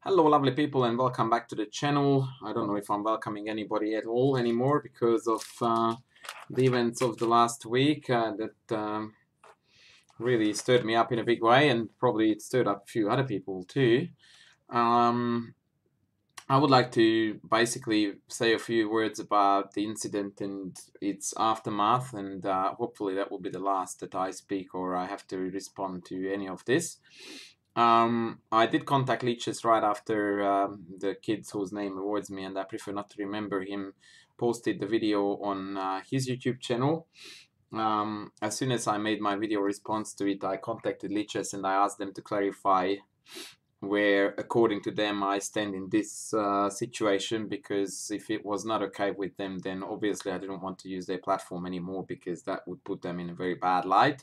Hello lovely people and welcome back to the channel. I don't know if I'm welcoming anybody at all anymore because of the events of the last week that really stirred me up in a big way, and probably it stirred up a few other people too. Um, I would like to basically say a few words about the incident and its aftermath, and hopefully that will be the last that I speak or I have to respond to any of this. I did contact Leeches right after the kid whose name avoids me, and I prefer not to remember him, posted the video on his YouTube channel. As soon as I made my video response to it, I contacted Leeches and I asked them to clarify where, according to them, I stand in this situation, because if it was not okay with them, then obviously I didn't want to use their platform anymore, because that would put them in a very bad light.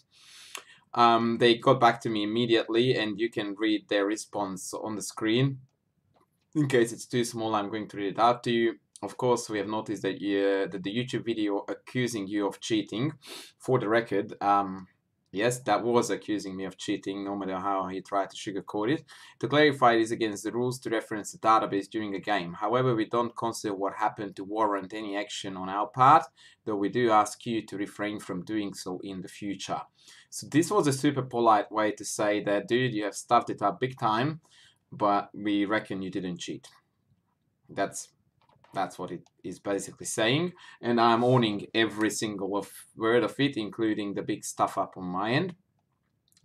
They got back to me immediately, and you can read their response on the screen. In case it's too small, I'm going to read it out to you. Of course, we have noticed that, that the YouTube video accusing you of cheating, for the record, yes, that was accusing me of cheating, no matter how he tried to sugarcoat it. To clarify, it is against the rules to reference the database during a game. However, we don't consider what happened to warrant any action on our part, though we do ask you to refrain from doing so in the future. So this was a super polite way to say that, dude, you have stuffed it up big time, but we reckon you didn't cheat. That's what it is basically saying, and I'm owning every single word of it, including the big stuff up on my end.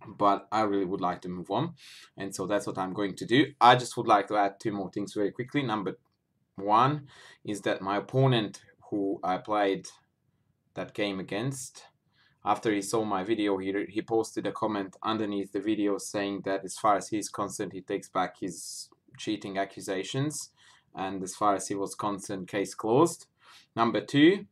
But I really would like to move on, and so that's what I'm going to do. I just would like to add two more things very quickly. Number one is that my opponent, who I played that game against, after he saw my video, he posted a comment underneath the video saying that, as far as he's concerned, he takes back his cheating accusations, and as far as he was concerned, case closed. Number two,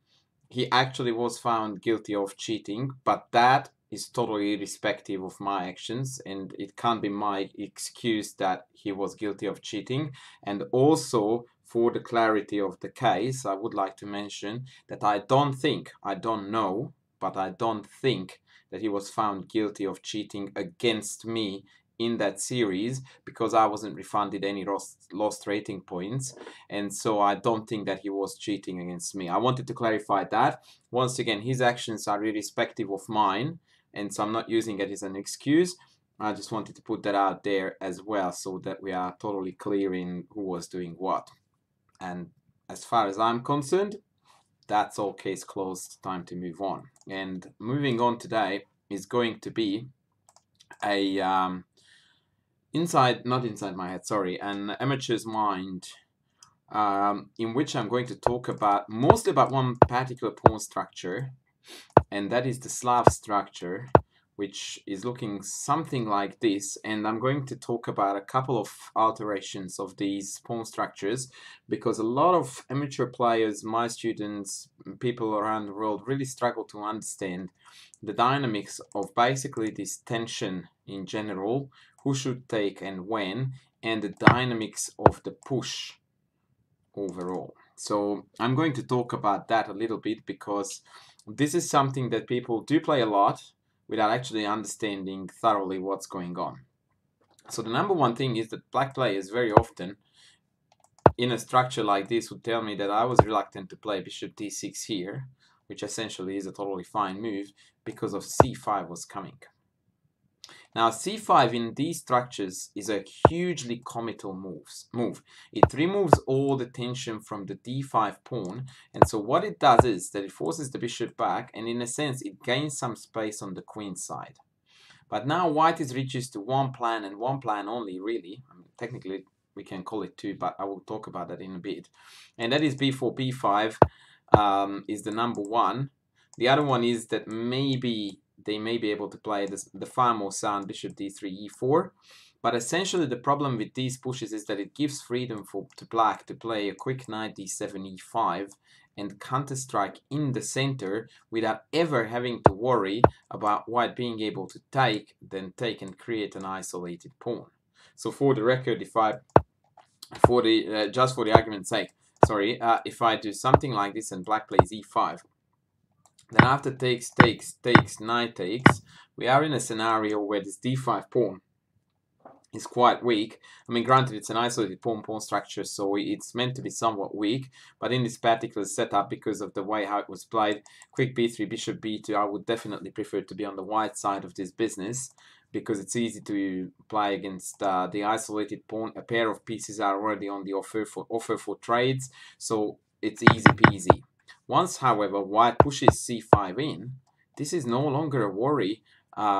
he actually was found guilty of cheating, but that is totally irrespective of my actions, and it can't be my excuse that he was guilty of cheating. And also, for the clarity of the case, I would like to mention that I don't know, but I don't think that he was found guilty of cheating against me in that series, because I wasn't refunded any lost rating points, and so I don't think that he was cheating against me. I wanted to clarify that. Once again, his actions are irrespective of mine, and so I'm not using it as an excuse. I just wanted to put that out there as well, so that we are totally clear in who was doing what. And as far as I'm concerned, that's all, case closed, time to move on. And moving on today is going to be a not inside my head, sorry, an amateur's mind, in which I'm going to talk about mostly about one particular pawn structure, and that is the Slav structure, which is looking something like this. And I'm going to talk about a couple of alterations of these pawn structures, because a lot of amateur players, my students, people around the world, really struggle to understand the dynamics of basically this tension in general, who should take and when, and the dynamics of the push overall. So I'm going to talk about that a little bit, because this is something that people do play a lot without actually understanding thoroughly what's going on. So the number one thing is that black players very often in a structure like this would tell me that I was reluctant to play bishop d6 here, which essentially is a totally fine move, because of c5 was coming. Now, c5 in these structures is a hugely committal move. It removes all the tension from the d5 pawn, and so what it does is that it forces the bishop back, and in a sense it gains some space on the queen side. But now white is reduced to one plan, and one plan only, really. I mean, technically we can call it two, but I will talk about that in a bit. And that is b4, b5 is the number one. The other one is that maybe they may be able to play the far more sound bishop d3, e4. But essentially the problem with these pushes is that it gives freedom to black to play a quick knight d7, e5 and counter-strike in the center without ever having to worry about white being able to take and create an isolated pawn. So for the record, if I, just for the argument's sake, sorry, if I do something like this and black plays e5, then after takes, knight takes, we are in a scenario where this d5 pawn is quite weak. I mean, granted, it's an isolated pawn-pawn structure, so it's meant to be somewhat weak. But in this particular setup, because of the way how it was played, quick b3, bishop b2, I would definitely prefer to be on the white side of this business, because it's easy to play against the isolated pawn. A pair of pieces are already on the offer for trades, so it's easy peasy. Once, however, white pushes c5 in, this is no longer a worry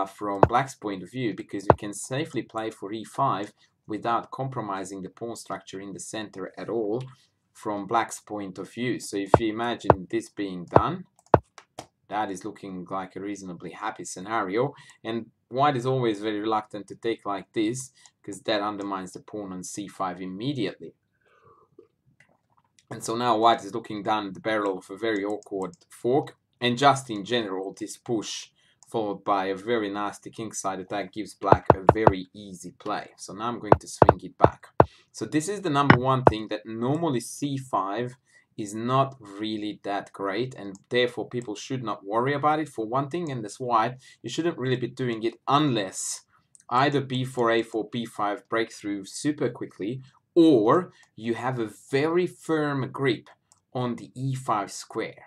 from black's point of view, because we can safely play for e5 without compromising the pawn structure in the center at all from black's point of view. So if you imagine this being done, that is looking like a reasonably happy scenario, and white is always very reluctant to take like this, because that undermines the pawn on c5 immediately. And so now white is looking down the barrel of a very awkward fork, and just in general, this push followed by a very nasty kingside attack gives black a very easy play. So now I'm going to swing it back. So this is the number one thing, that normally c5 is not really that great, and therefore people should not worry about it for one thing. And as white, you shouldn't really be doing it unless either b4, a4, b5 breakthrough super quickly, or you have a very firm grip on the e5 square.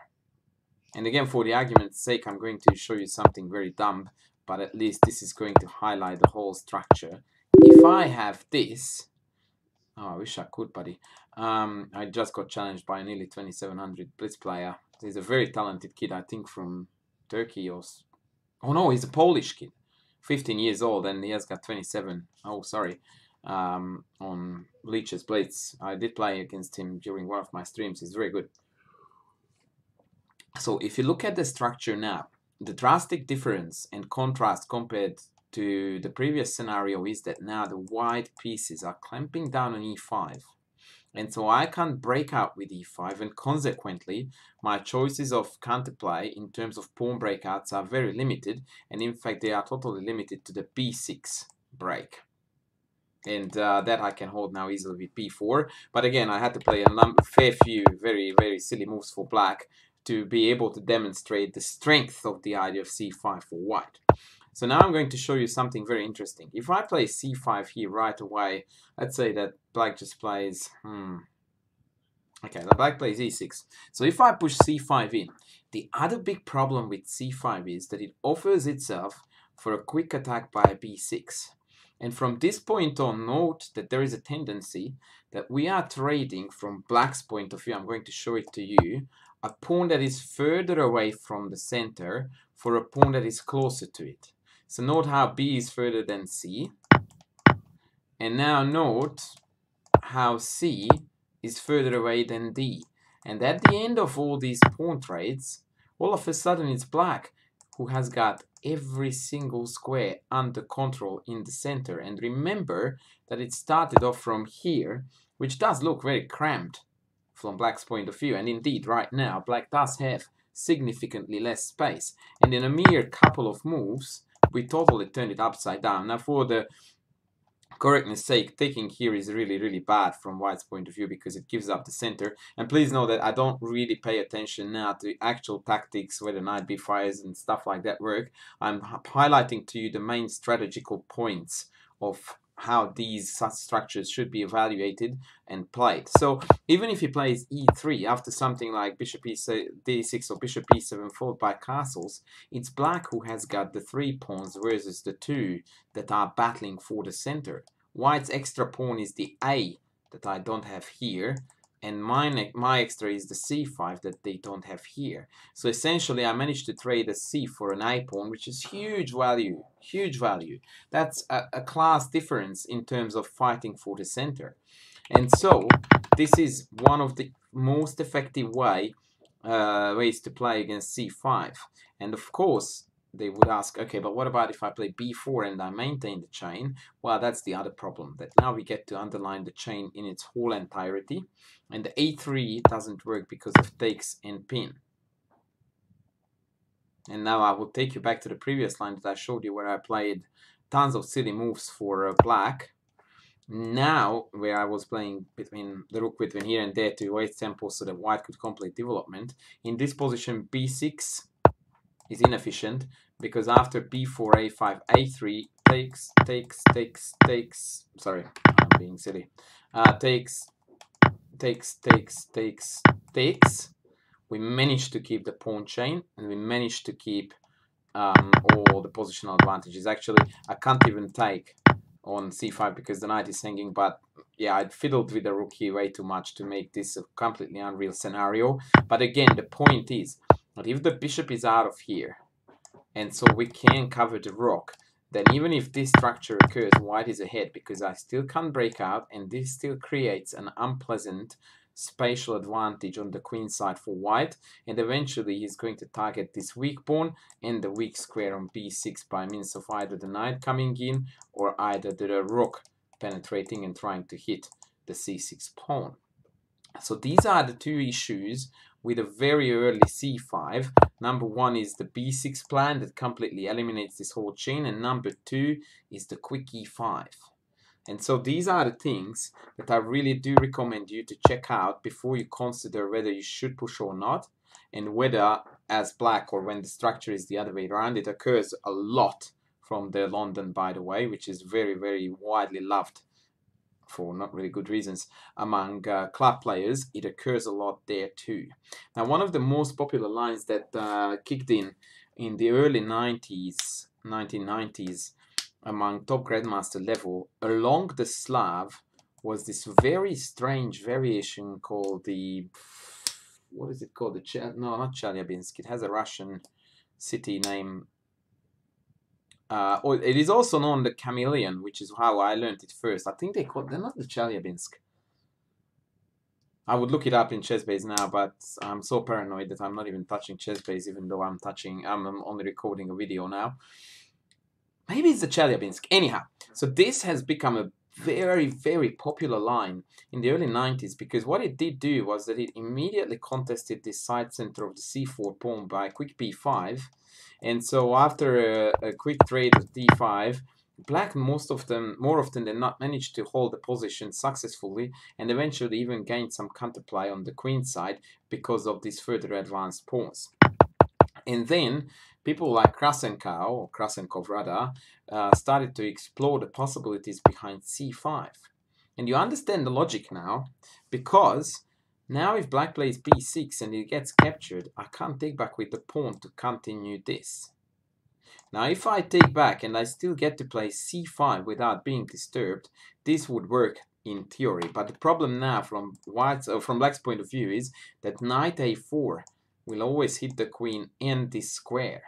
And again, for the argument's sake, I'm going to show you something very dumb, but at least this is going to highlight the whole structure. If I have this, oh, I wish I could, buddy. I just got challenged by a nearly 2700 blitz player. He's a very talented kid, I think from Turkey or... Oh no, he's a Polish kid. 15 years old, and he has got 27. Oh, sorry. On Leech's Blitz. I did play against him during one of my streams. He's very good. So if you look at the structure now, the drastic difference and contrast compared to the previous scenario is that now the white pieces are clamping down on e5. And so I can't break out with e5, and consequently my choices of counterplay in terms of pawn breakouts are very limited, and in fact they are totally limited to the b6 break. And that I can hold now easily with b4. But again, I had to play a fair few very, very silly moves for black to be able to demonstrate the strength of the idea of c5 for white. So now I'm going to show you something very interesting. If I play c5 here right away, let's say that black just plays... Okay, the black plays e6. So if I push c5 in, the other big problem with c5 is that it offers itself for a quick attack by b6. And from this point on, note that there is a tendency that we are trading from black's point of view, I'm going to show it to you, a pawn that is further away from the center for a pawn that is closer to it. So note how b is further than c. And now note how c is further away than d. And at the end of all these pawn trades, all of a sudden it's black who has got every single square under control in the center. And remember that it started off from here, which does look very cramped from black's point of view. And indeed, right now, black does have significantly less space. And in a mere couple of moves, we totally turned it upside down. Now, for the correctness sake, taking here is really, really bad from white's point of view, because it gives up the center. And please know that I don't really pay attention now to actual tactics, whether knight b5s and stuff like that work. I'm highlighting to you the main strategical points of how these such structures should be evaluated and played. So even if he plays e3 after something like bishop d6 or bishop e7 followed by castles, it's black who has got the 3 pawns versus the 2 that are battling for the center. White's extra pawn is the a that I don't have here, and my extra is the c5 that they don't have here. So essentially I managed to trade a c for an a pawn, which is huge value, huge value. That's a class difference in terms of fighting for the center. And so this is one of the most effective ways to play against c5. And of course they would ask, okay, but what about if I play b4 and I maintain the chain? Well, that's the other problem, that now we get to underline the chain in its whole entirety, and the a3 doesn't work because of takes and pin. And now I will take you back to the previous line that I showed you, where I played tons of silly moves for black. Now, where I was playing between the rook between here and there to waste tempo so that white could complete development. In this position, b6 is inefficient, because after b4, a5, a3, takes. Sorry, I'm being silly. Takes. We managed to keep the pawn chain, and we managed to keep all the positional advantages. Actually, I can't even take on c5 because the knight is hanging, but yeah, I fiddled with the rook here way too much to make this a completely unreal scenario. But again, the point is that if the bishop is out of here, and so we can cover the rook, then even if this structure occurs, white is ahead because I still can't break out, and this still creates an unpleasant spatial advantage on the queen side for white, and eventually he's going to target this weak pawn and the weak square on b6 by means of either the knight coming in or either the rook penetrating and trying to hit the c6 pawn. So these are the two issues with a very early c5. Number one is the b6 plan that completely eliminates this whole chain, and number two is the quick e5. And so these are the things that I really do recommend you to check out before you consider whether you should push or not, and whether as black or when the structure is the other way around. It occurs a lot from the London, by the way, which is very, very widely loved for not really good reasons among club players. It occurs a lot there too. Now, one of the most popular lines that kicked in the early 90s, 1990s, among top grandmaster level along the Slav was this very strange variation called the, what is it called? No, not Chelyabinsk. It has a Russian city name. It is also known the chameleon, which is how I learned it first. I think they're not the Chelyabinsk. I would look it up in ChessBase now, but I'm so paranoid that I'm not even touching ChessBase, even though I'm only recording a video now. Maybe it's the Chelyabinsk. Anyhow, so this has become a very, very popular line in the early 90s because what it did do was that it immediately contested the side center of the c4 pawn by quick b5. And so after a quick trade of d5, black more often than not managed to hold the position successfully and eventually even gained some counterplay on the queen side because of these further advanced pawns. And then people like Krasenkov rather, started to explore the possibilities behind c5. And you understand the logic now, because now if black plays b6 and it gets captured, I can't take back with the pawn to continue this. Now if I take back and I still get to play c5 without being disturbed, this would work in theory. But the problem now from black's point of view is that knight a4 will always hit the queen and this square.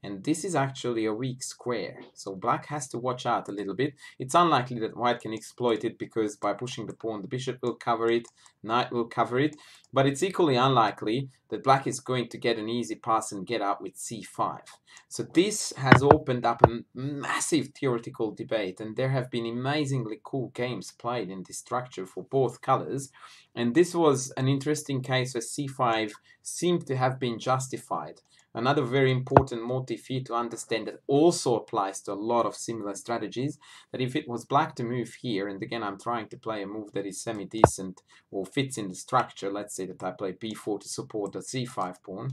And this is actually a weak square. So black has to watch out a little bit. It's unlikely that white can exploit it because by pushing the pawn, the bishop will cover it, knight will cover it. But it's equally unlikely that black is going to get an easy pass and get out with c5. So this has opened up a massive theoretical debate, and there have been amazingly cool games played in this structure for both colors. And this was an interesting case where c5 seemed to have been justified. Another very important motif here to understand that also applies to a lot of similar strategies, that if it was black to move here, and again I'm trying to play a move that is semi-decent or fits in the structure, let's say that I play b4 to support the c5 pawn,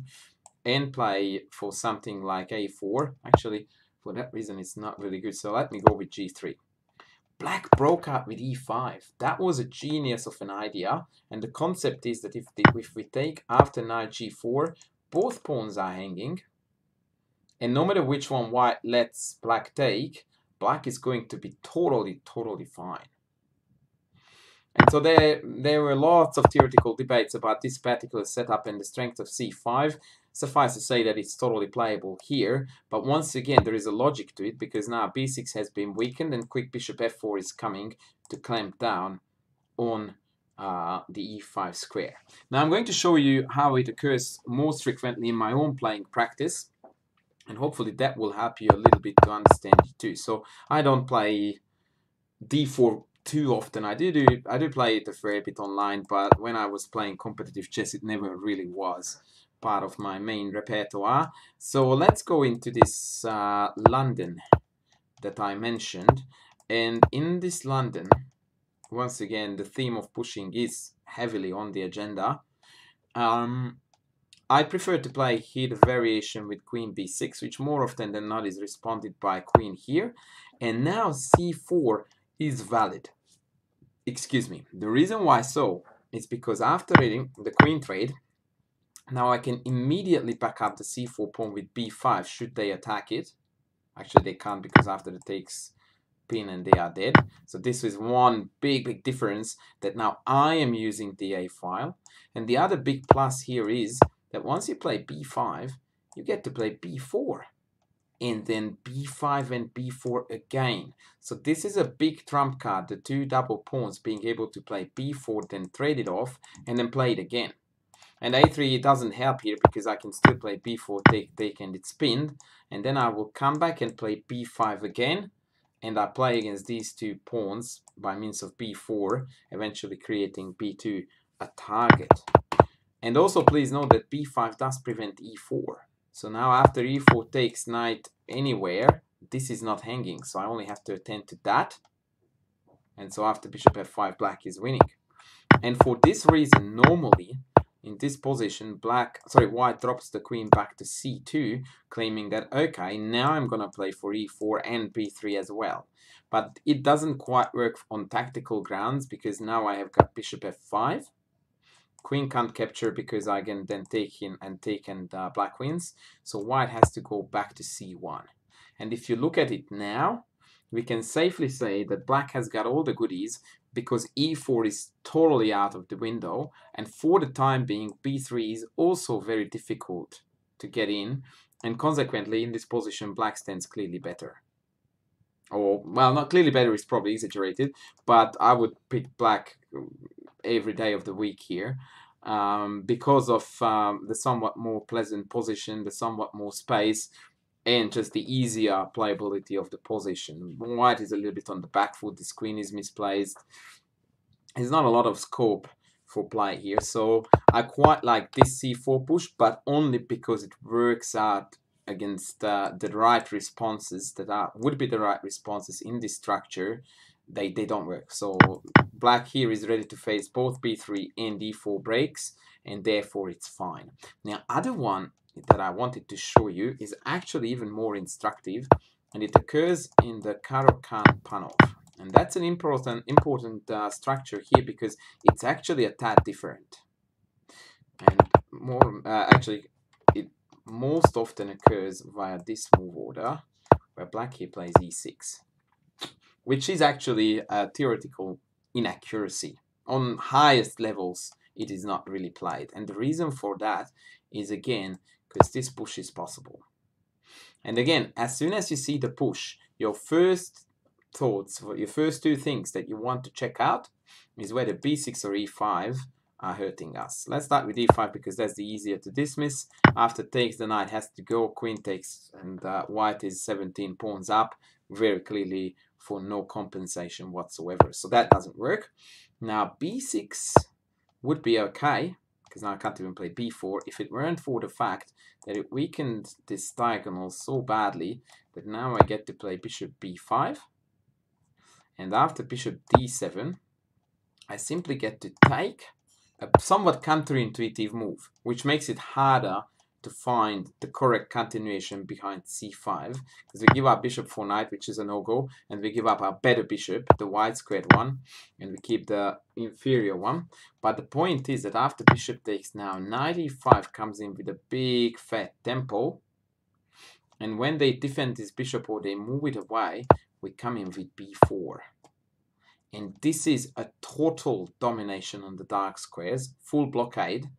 and play for something like a4, actually for that reason it's not really good, so let me go with g3. Black broke out with e5. That was a genius of an idea, and the concept is that if we take after knight g4, both pawns are hanging, and no matter which one white lets black take, black is going to be totally fine. And so there were lots of theoretical debates about this particular setup and the strength of c5. Suffice to say that it's totally playable here, but once again there is a logic to it because now b6 has been weakened and quick bishop f4 is coming to clamp down on the e5 square. Now I'm going to show you how it occurs most frequently in my own playing practice, and hopefully that will help you a little bit to understand it too. So I don't play d4 too often. I do play it a fair bit online, but when I was playing competitive chess it never really was part of my main repertoire. So let's go into this London that I mentioned, and in this London, once again, the theme of pushing is heavily on the agenda. I prefer to play here the variation with queen b6, which more often than not is responded by queen here. And now c4 is valid. Excuse me. The reason why so is because after reading the queen trade, now I can immediately back up the c4 pawn with b5 should they attack it. Actually, they can't because after the takes pin and they are dead. So this is one big difference, that now I am using the a file. And the other big plus here is that once you play b5, you get to play b4. And then b5 and b4 again. So this is a big trump card, the two double pawns being able to play b4, then trade it off, and then play it again. And a3 doesn't help here because I can still play b4, take, and it's pinned. And then I will come back and play b5 again. And I play against these two pawns by means of b4, eventually creating b2 a target. And also please note that b5 does prevent e4. So now after e4 takes knight anywhere, this is not hanging. So I only have to attend to that. And so after bishop f5, black is winning. And for this reason, normally, in this position, white drops the queen back to c2, claiming that, okay, now I'm going to play for e4 and b3 as well. But it doesn't quite work on tactical grounds because now I have got bishop f5. Queen can't capture because I can then take in and black wins. So white has to go back to c1. And if you look at it now, we can safely say that black has got all the goodies because e4 is totally out of the window, and for the time being b3 is also very difficult to get in, and consequently in this position black stands clearly better. Or, well, not clearly better is probably exaggerated, but I would pick black every day of the week here because of the somewhat more pleasant position, the somewhat more space, and just the easier playability of the position. White is a little bit on the back foot, this queen is misplaced. There's not a lot of scope for play here, so I quite like this c4 push, but only because it works out against the right responses that would be the right responses in this structure. They don't work. So black here is ready to face both b3 and d4 breaks, and therefore it's fine. Now, other one that I wanted to show you is actually even more instructive, and it occurs in the Caro-Kann-Panov. And that's an important structure here because it's actually a tad different. And more actually, it most often occurs via this move order, where black here plays e6, which is actually a theoretical inaccuracy. On highest levels, it is not really played. And the reason for that is, again, because this push is possible. And again, as soon as you see the push, your first thoughts, your first two things that you want to check out is whether b6 or e5 are hurting us. Let's start with e5 because that's the easier to dismiss. After takes, the knight has to go, queen takes, and white is 17 pawns up, very clearly for no compensation whatsoever. So that doesn't work. Now b6 would be okay, because now I can't even play b4, if it weren't for the fact that it weakened this diagonal so badly that now I get to play bishop b5. And after bishop d7, I simply get to take a somewhat counterintuitive move, which makes it harder to find the correct continuation behind c5, because we give up bishop for knight, which is a no-go, and we give up our better bishop, the wide squared one, and we keep the inferior one. But the point is that after bishop takes, now knight e5 comes in with a big fat tempo, and when they defend this bishop or they move it away, we come in with b4. And this is a total domination on the dark squares, full blockade.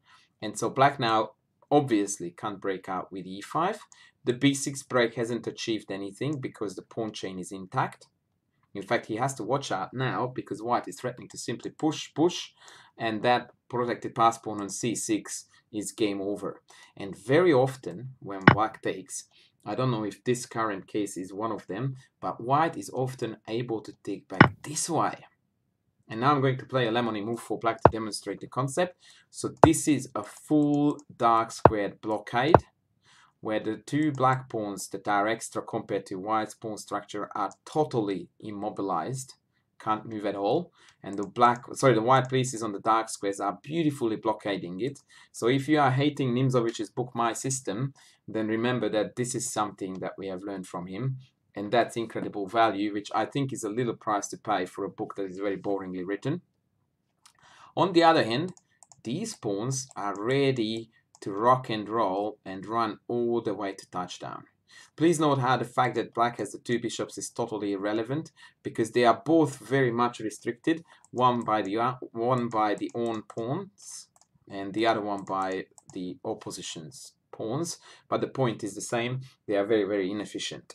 And so black now obviously can't break out with e5. The b6 break hasn't achieved anything because the pawn chain is intact. In fact, he has to watch out now because white is threatening to simply push, and that protected pass pawn on c6 is game over. And very often when black takes, I don't know if this current case is one of them, but white is often able to take back this way. And now I'm going to play a lemony move for black to demonstrate the concept. So this is a full dark squared blockade, where the two black pawns that are extra compared to white's pawn structure are totally immobilized, can't move at all, and the white pieces on the dark squares are beautifully blockading it. So if you are hating Nimzovich's book My System, then remember that this is something that we have learned from him, And that's incredible value, which I think is a little price to pay for a book that is very boringly written. On the other hand, these pawns are ready to rock and roll and run all the way to touchdown. Please note how the fact that black has the two bishops is totally irrelevant, because they are both very much restricted, one by the own pawns and the other one by the opposition's pawns, but the point is the same. They are very, very inefficient.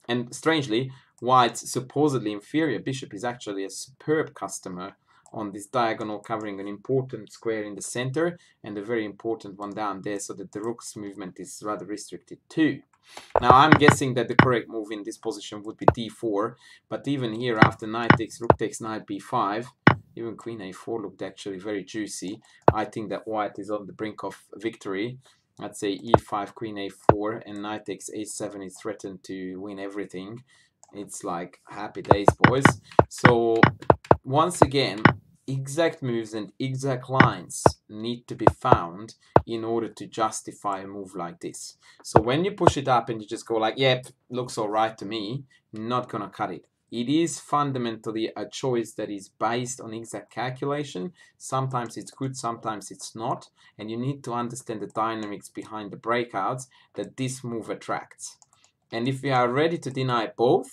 And strangely, white's supposedly inferior bishop is actually a superb customer on this diagonal, covering an important square in the center and a very important one down there, so that the rook's movement is rather restricted too. Now I'm guessing that the correct move in this position would be d4, but even here, after knight takes, rook takes, knight b5, even queen a4 looked actually very juicy. I think that white is on the brink of victory. I'd say e5, queen a4, and knight takes a7 is threatened to win everything. It's like happy days, boys. So once again, exact moves and exact lines need to be found in order to justify a move like this. So when you push it up and you just go like, yep, looks all right to me, not gonna cut it. It is fundamentally a choice that is based on exact calculation. Sometimes it's good, sometimes it's not. And you need to understand the dynamics behind the breakouts that this move attracts. And if we are ready to deny both,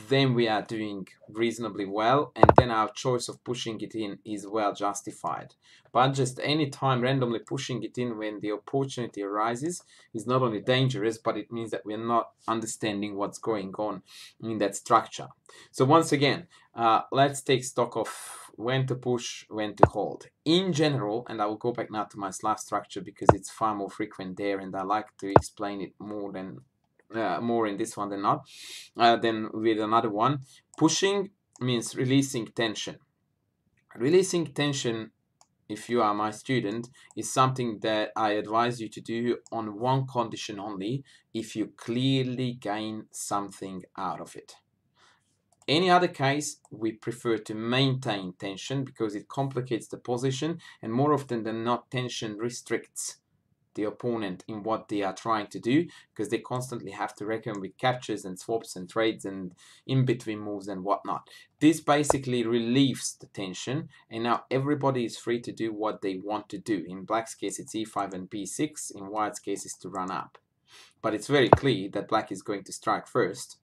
then we are doing reasonably well, and then our choice of pushing it in is well justified. But just any time randomly pushing it in when the opportunity arises is not only dangerous, but it means that we're not understanding what's going on in that structure. So once again, let's take stock of when to push, when to hold. In general, and I will go back now to my Slav structure because it's far more frequent there, and I like to explain it more in this one than not, than with another one. Pushing means releasing tension. Releasing tension, if you are my student, is something that I advise you to do on one condition only: if you clearly gain something out of it. Any other case, we prefer to maintain tension because it complicates the position, and more often than not, tension restricts the opponent in what they are trying to do, because they constantly have to reckon with captures and swaps and trades and in-between moves and whatnot. This basically relieves the tension, and now everybody is free to do what they want to do. In black's case, it's e5 and b6. In white's case, it's to run up. But it's very clear that black is going to strike first,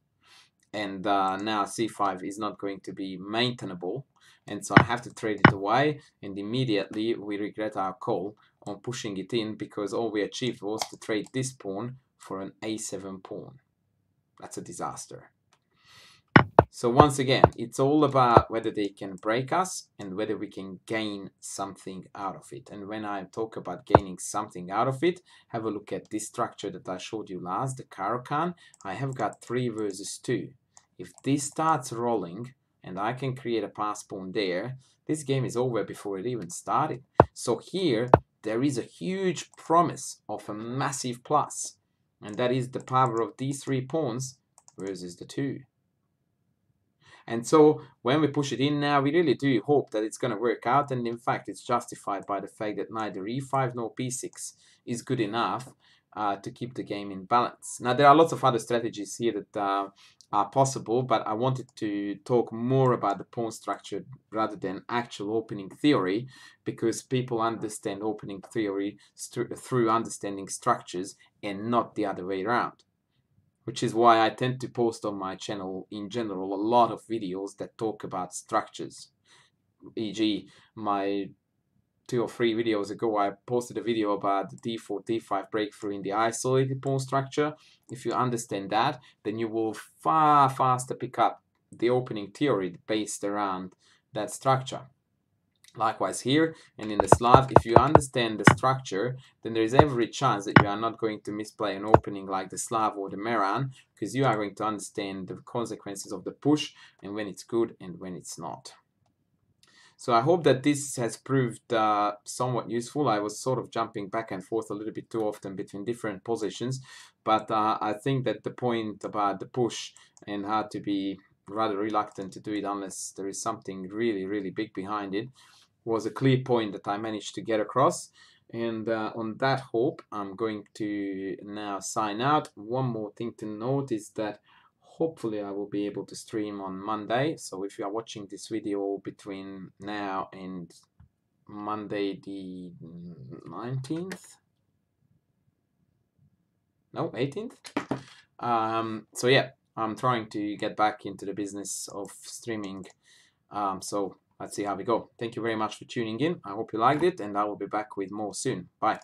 and now c5 is not going to be maintainable, and so I have to trade it away, and immediately we regret our call on pushing it in, because all we achieved was to trade this pawn for an a7 pawn. That's a disaster. So once again, it's all about whether they can break us and whether we can gain something out of it. And when I talk about gaining something out of it, have a look at this structure that I showed you last, the Caro-Kann. I have got 3 versus 2. If this starts rolling and I can create a pass pawn there, this game is over before it even started. So here, there is a huge promise of a massive plus, and that is the power of these 3 pawns versus the 2. And so when we push it in now, we really do hope that it's going to work out, and in fact it's justified by the fact that neither e5 nor b6 is good enough to keep the game in balance. Now there are lots of other strategies here that are possible, but I wanted to talk more about the pawn structure rather than actual opening theory, because people understand opening theory through understanding structures and not the other way around. Which is why I tend to post on my channel in general a lot of videos that talk about structures. E.g., my 2 or 3 videos ago, I posted a video about the d4, d5 breakthrough in the isolated pawn structure. If you understand that, then you will far faster pick up the opening theory based around that structure. Likewise here, and in the Slav, if you understand the structure, then there is every chance that you are not going to misplay an opening like the Slav or the Meran, because you are going to understand the consequences of the push and when it's good and when it's not. So I hope that this has proved somewhat useful. I was sort of jumping back and forth a little bit too often between different positions, but I think that the point about the push and how to be rather reluctant to do it unless there is something really, really big behind it was a clear point that I managed to get across. And on that hope, I'm going to now sign out. One more thing to note is that hopefully I will be able to stream on Monday. So if you are watching this video between now and Monday the 19th, no, 18th. So yeah, I'm trying to get back into the business of streaming. So let's see how we go. Thank you very much for tuning in. I hope you liked it, and I will be back with more soon. Bye.